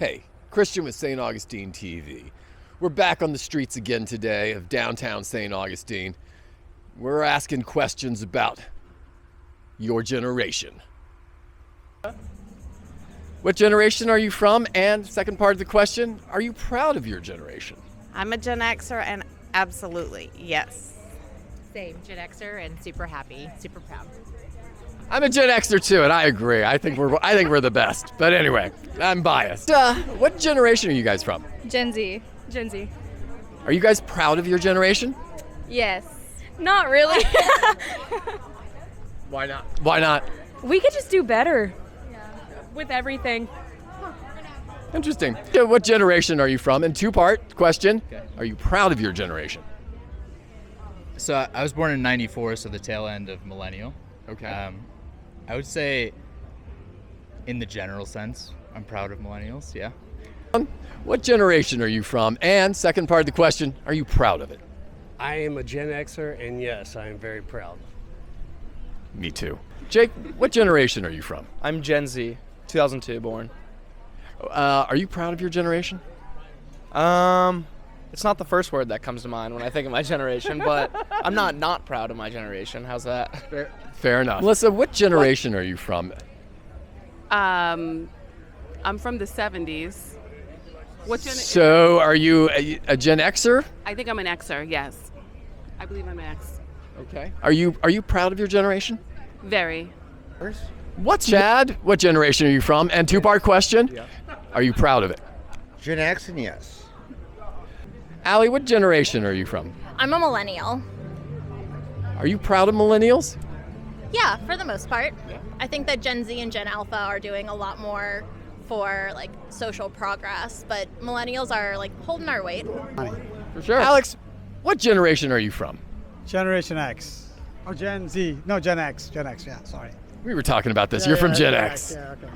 Hey, Christian with St. Augustine TV. We're back on the streets again today of downtown St. Augustine. We're asking questions about your generation. What generation are you from? And second part of the question, are you proud of your generation? I'm a Gen Xer and absolutely, yes. Same, Gen Xer and super happy, super proud. I'm a Gen Xer too, and I agree. I think we're the best. But anyway, I'm biased. What generation are you guys from? Gen Z. Gen Z. Are you guys proud of your generation? Yes. Not really. Why not? Why not? We could just do better with everything. Interesting. What generation are you from? And two-part question. Okay. Are you proud of your generation? So I was born in '94, so the tail end of millennial. Okay. I would say, in the general sense, I'm proud of millennials, yeah. What generation are you from? And second part of the question, are you proud of it? I am a Gen Xer, and yes, I am very proud. Me too. Jake, what generation are you from? I'm Gen Z, 2002 born. Are you proud of your generation? It's not the first word that comes to mind when I think of my generation, but I'm not proud of my generation. How's that? Fair enough. Melissa, what generation are you from? I'm from the 70s. So are you a Gen Xer? I think I'm an Xer, yes. I believe I'm an X. Okay. Are you proud of your generation? Very. What's Chad? What generation are you from? And two-part question. Yeah. Are you proud of it? Gen X and yes. Allie, what generation are you from? I'm a millennial. Are you proud of millennials? Yeah, for the most part. Yeah. I think that Gen Z and Gen Alpha are doing a lot more for like social progress, but millennials are like holding our weight. For sure. Alex, what generation are you from? Generation X. Oh, Gen Z. No, Gen X. Gen X, yeah, sorry. We were talking about this. You're from Gen X. Yeah, okay.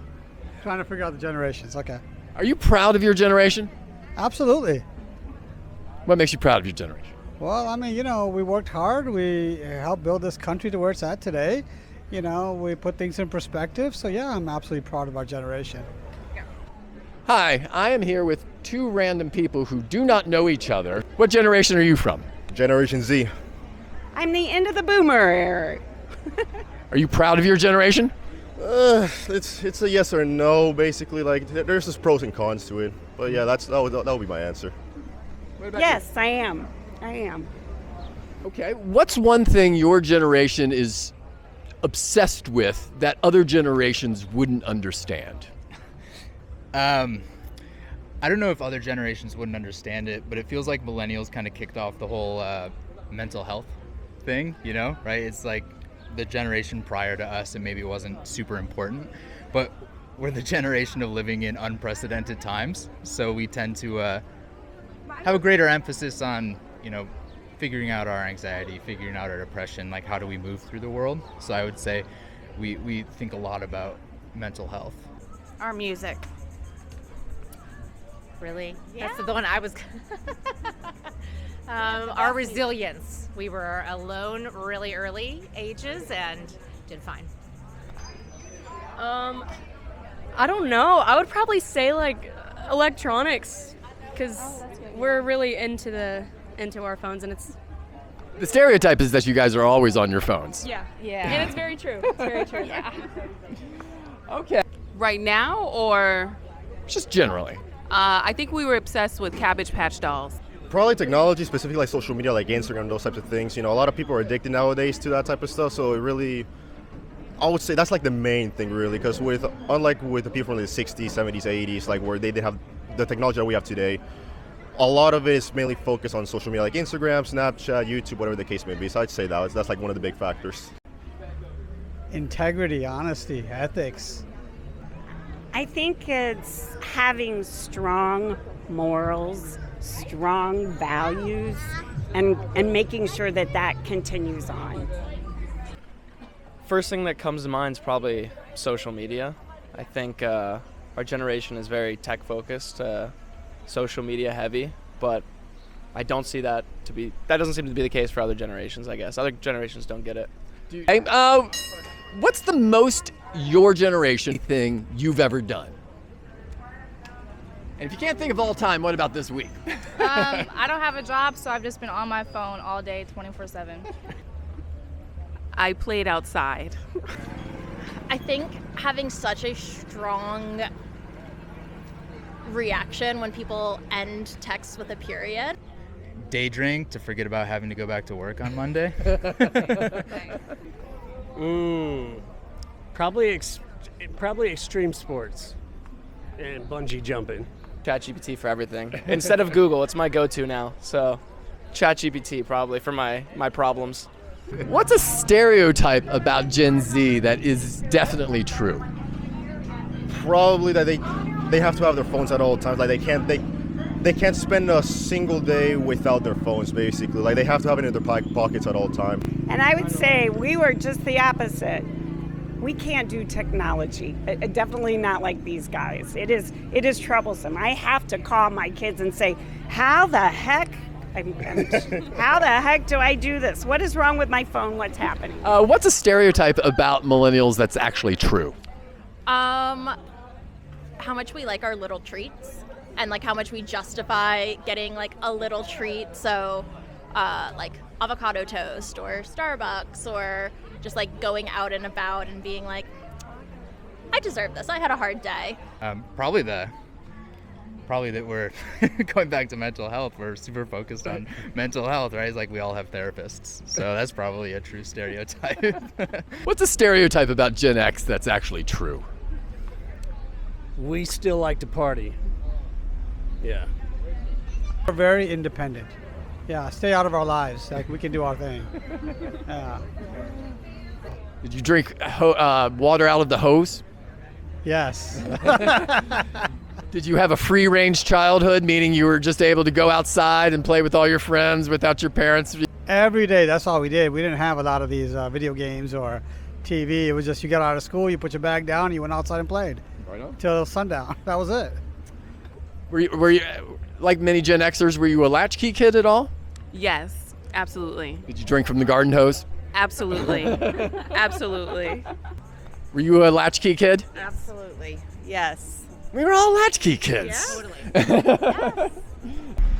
Trying to figure out the generations, okay. Are you proud of your generation? Absolutely. What makes you proud of your generation? Well, I mean, we worked hard. We helped build this country to where it's at today. We put things in perspective. So, yeah, I'm absolutely proud of our generation. Hi, I am here with two random people who do not know each other. What generation are you from? Generation Z. I'm the end of the boomer era. Are you proud of your generation? It's a yes or no, basically. Like, there's just pros and cons to it. But yeah, that would be my answer. Yes, you? I am. I am. Okay, what's one thing your generation is obsessed with that other generations wouldn't understand? I don't know if other generations wouldn't understand it, but it feels like millennials kind of kicked off the whole mental health thing, right? It's like the generation prior to us, and maybe it wasn't super important, but we're the generation of living in unprecedented times, so we tend to have a greater emphasis on, figuring out our anxiety, figuring out our depression, like how do we move through the world. So I would say we think a lot about mental health. Our music. Really? Yeah. That's the one I was... our resilience. We were alone really early ages and did fine. I don't know. I would probably say like electronics, because we're really into our phones, and it's... The stereotype is that you guys are always on your phones. Yeah. And it's very true. It's very true. Yeah. Okay. Right now, or? Just generally. I think we were obsessed with Cabbage Patch dolls. Probably technology, specifically like social media, like Instagram, those types of things. A lot of people are addicted nowadays to that type of stuff. So it really, I would say that's like the main thing, really, because unlike with the people from the 60s, 70s, 80s, like where they didn't have the technology that we have today, a lot of it is mainly focused on social media, like Instagram, Snapchat, YouTube, whatever the case may be. So I'd say that's like one of the big factors. Integrity, honesty, ethics. I think it's having strong morals, strong values, and making sure that continues on. First thing that comes to mind is probably social media. I think our generation is very tech focused, social media heavy, but I don't see that doesn't seem to be the case for other generations, I guess. Other generations don't get it. What's the most your generation thing you've ever done? And if you can't think of all time, what about this week? I don't have a job, so I've just been on my phone all day, 24/7. I played outside. I think having such a strong reaction when people end texts with a period. Day drink to forget about having to go back to work on Monday. Probably extreme sports and bungee jumping. ChatGPT for everything. Instead of Google, it's my go-to now. So ChatGPT probably for my problems. What's a stereotype about Gen Z that is definitely true? Probably that they have to have their phones at all times. Like they can't spend a single day without their phones, basically. Like they have to have it in their pockets at all times. And I would say we were just the opposite. We can't do technology. Definitely not like these guys. It is troublesome. I have to call my kids and say, how the heck do I do this? What is wrong with my phone? What's happening? What's a stereotype about millennials that's actually true? How much we like our little treats and like how much we justify getting like a little treat. So like avocado toast or Starbucks or just like going out and about and being like, I deserve this. I had a hard day. Probably that we're going back to mental health. We're super focused on mental health, right? It's like we all have therapists. So that's probably a true stereotype. What's a stereotype about Gen X that's actually true? We still like to party. Yeah. We're very independent. Yeah, stay out of our lives. Like we can do our thing. Yeah. Did you drink water out of the hose? Yes. Did you have a free-range childhood, meaning you were just able to go outside and play with all your friends without your parents? Every day, that's all we did. We didn't have a lot of these video games or TV. It was just you got out of school, you put your bag down, and you went outside and played. Right on. Till sundown. That was it. Were you like many Gen Xers? Were you a latchkey kid at all? Yes, absolutely. Did you drink from the garden hose? Absolutely. Absolutely. Were you a latchkey kid? Absolutely. Yes. We were all latchkey kids. Yeah. Totally.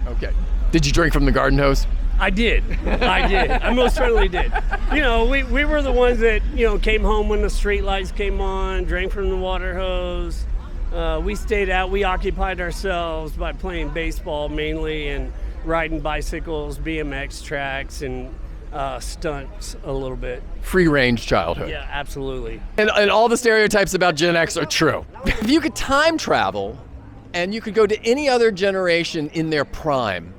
Okay. Did you drink from the garden hose? I did. I most certainly did. You know, we were the ones that, came home when the street lights came on, drank from the water hose. We stayed out. We occupied ourselves by playing baseball mainly and riding bicycles, BMX tracks, and stunts a little bit. Free-range childhood. Yeah, absolutely. And all the stereotypes about Gen X are true. If you could time travel and you could go to any other generation in their prime,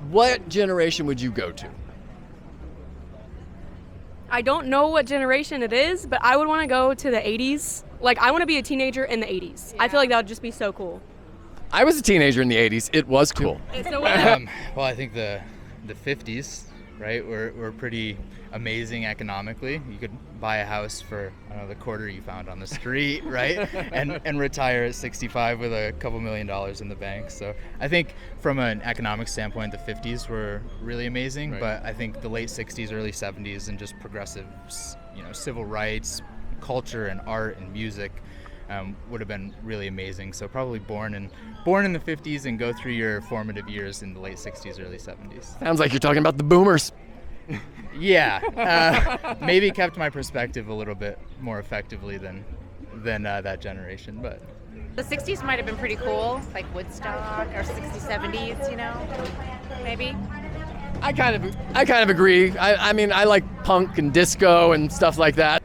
what generation would you go to? I don't know what generation it is, but I would want to go to the 80s. Like, I want to be a teenager in the 80s. I feel like that would just be so cool. I was a teenager in the 80s. It was cool. So well, I think the 50s, right, were pretty amazing economically. You could buy a house for, I don't know, the quarter you found on the street, right? and retire at 65 with a couple $1 million in the bank. So I think from an economic standpoint, the 50s were really amazing, right. But I think the late 60s, early 70s, and just progressive, civil rights, culture and art and music would have been really amazing. So probably born in the 50s and go through your formative years in the late 60s, early 70s. Sounds like you're talking about the boomers. Yeah, maybe kept my perspective a little bit more effectively than that generation, but the 60s might have been pretty cool, like Woodstock, or 60s, 70s, maybe. I kind of agree. I mean, I like punk and disco and stuff like that.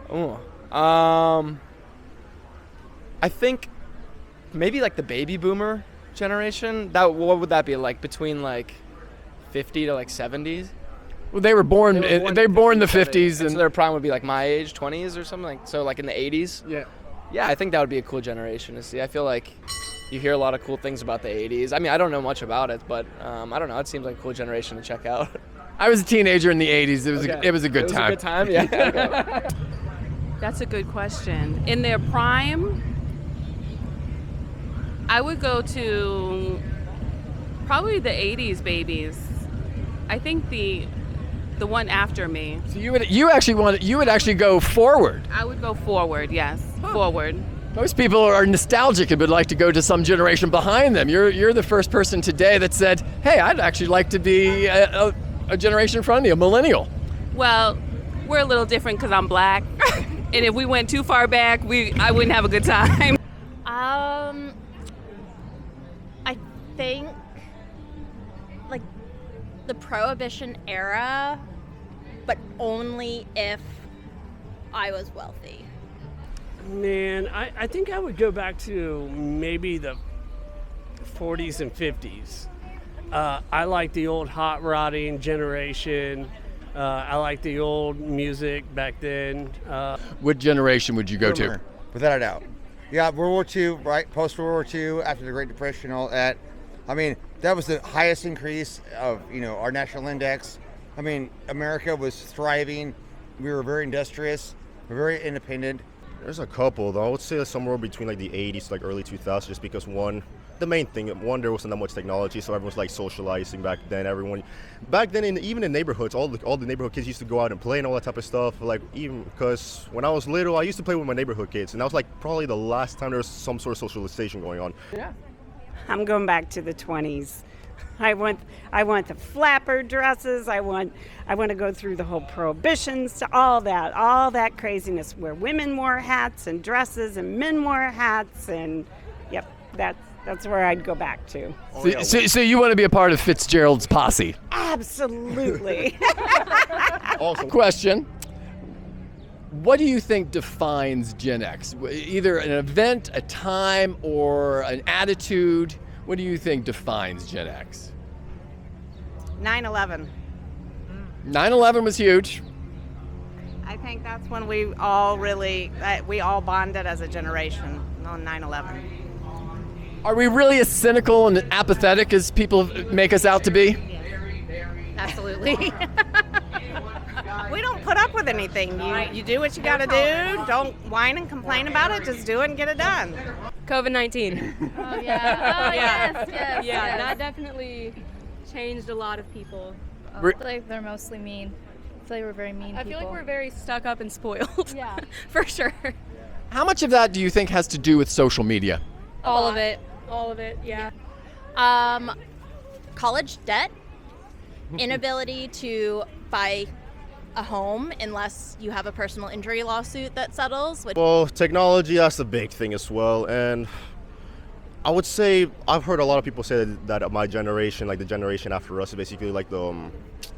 Oh, I think maybe like the baby boomer generation. What would that be like, between like 50 to like 70s? Well, they were born in the 50s, and so their prime would be like my age, 20s or something, like, so like in the 80s. Yeah, I think that would be a cool generation to see. I feel like you hear a lot of cool things about the 80s. I mean, I don't know much about it, but I don't know. It seems like a cool generation to check out. I was a teenager in the 80s. It was a good time. It was a good time, yeah. That's a good question. In their prime, I would go to probably the 80s babies. I think the one after me. So you would actually go forward. I would go forward, yes. Forward. Most people are nostalgic and would like to go to some generation behind them. You're the first person today that said, hey, I'd actually like to be a generation in front of me, a millennial. Well, we're a little different because I'm black. And if we went too far back, I wouldn't have a good time. I think like the Prohibition era, but only if I was wealthy. Man, I think I would go back to maybe the 40s and 50s. I like the old hot rodding generation. I like the old music back then. What generation would you go to? Without a doubt. Yeah, World War II, right? Post-World War II, after the Great Depression, all that. I mean, that was the highest increase of, our national index. I mean, America was thriving. We were very industrious. We're very independent. There's a couple, though. I would say somewhere between like the 80s to like early 2000s, just because the main thing, there wasn't that much technology, so everyone was like socializing back then. Even in neighborhoods, all the neighborhood kids used to go out and play and all that type of stuff. Like, even because when I was little, I used to play with my neighborhood kids, and that was like probably the last time there was some sort of socialization going on. Yeah. I'm going back to the 20s. I want the flapper dresses. I want to go through the whole prohibitions, to all that craziness where women wore hats and dresses and men wore hats, and yep, that's where I'd go back to. So you want to be a part of Fitzgerald's posse? Absolutely. Awesome. Question. What do you think defines Gen X? Either an event, a time, or an attitude? What do you think defines Gen X? 9/11. 9/11 was huge. I think that's when we all bonded as a generation on 9/11. Are we really as cynical and apathetic as people make us out to be? Absolutely. We don't put up with anything. You do what you got to do. Don't whine and complain about it. Just do it and get it done. COVID-19. Oh, yeah. Oh, yes. Yeah, that definitely changed a lot of people. I feel like they're mostly mean. I feel like we're very mean people. I feel like we're very stuck up and spoiled. Yeah. For sure. How much of that do you think has to do with social media? All of it. All of it, yeah. College debt, inability to buy a home unless you have a personal injury lawsuit that settles. Well, technology, that's a big thing as well. And I would say, I've heard a lot of people say that my generation, like the generation after us, is basically like the,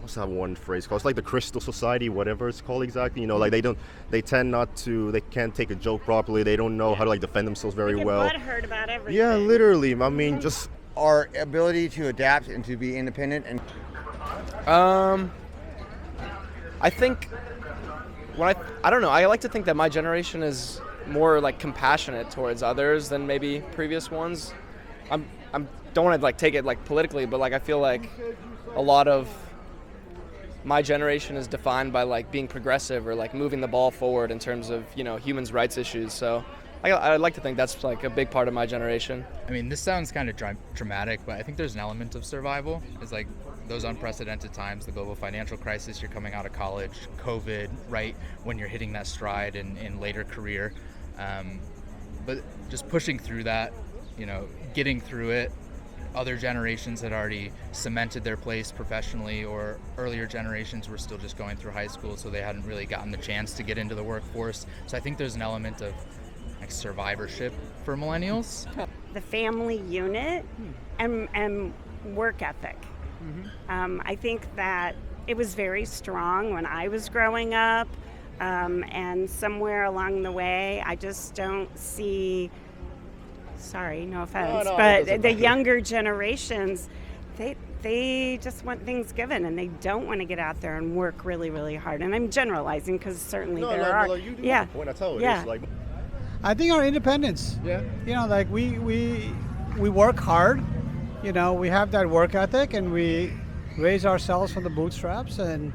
what's that one phrase called? It's like the Crystal Society, whatever it's called exactly. Like they can't take a joke properly. They don't know how to like defend themselves very well. They get butthurt about everything. Yeah, literally. I mean, just our ability to adapt and to be independent and. I think I don't know. I like to think that my generation is more like compassionate towards others than maybe previous ones. Don't want to like take it like politically, but like I feel like a lot of my generation is defined by like being progressive or like moving the ball forward in terms of human rights issues. So I like to think that's like a big part of my generation. I mean, this sounds kind of dramatic, but I think there's an element of survival. It's like those unprecedented times, the global financial crisis, you're coming out of college, COVID, right when you're hitting that stride in later career. But just pushing through that, getting through it. Other generations had already cemented their place professionally, or earlier generations were still just going through high school, so they hadn't really gotten the chance to get into the workforce. So I think there's an element of like survivorship for millennials. The family unit and work ethic. Mm-hmm. I think that it was very strong when I was growing up, and somewhere along the way, I just don't see, sorry, no offense, but the younger generations, they just want things given, and they don't want to get out there and work really, really hard. And I'm generalizing because certainly there are. You do have a point. That's how it is. Like, I think our independence. Yeah. Like we work hard. We have that work ethic, and we raise ourselves from the bootstraps, and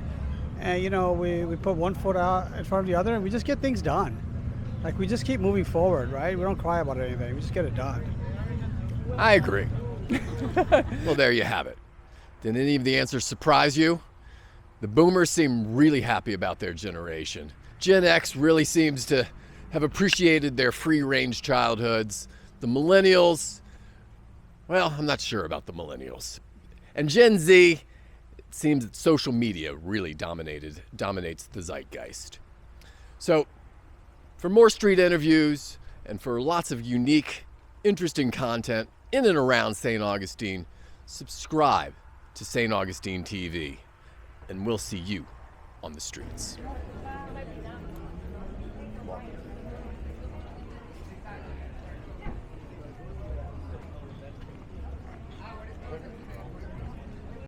we put one foot out in front of the other, and we just get things done. Like, we just keep moving forward, right? We don't cry about anything. We just get it done. I agree. Well, there you have it. Did any of the answers surprise you? The boomers seem really happy about their generation. Gen X really seems to have appreciated their free-range childhoods. The millennials, well, I'm not sure about the millennials. And Gen Z, it seems that social media really dominates the zeitgeist. So, for more street interviews and for lots of unique, interesting content in and around St. Augustine, subscribe to St. Augustine TV, and we'll see you on the streets.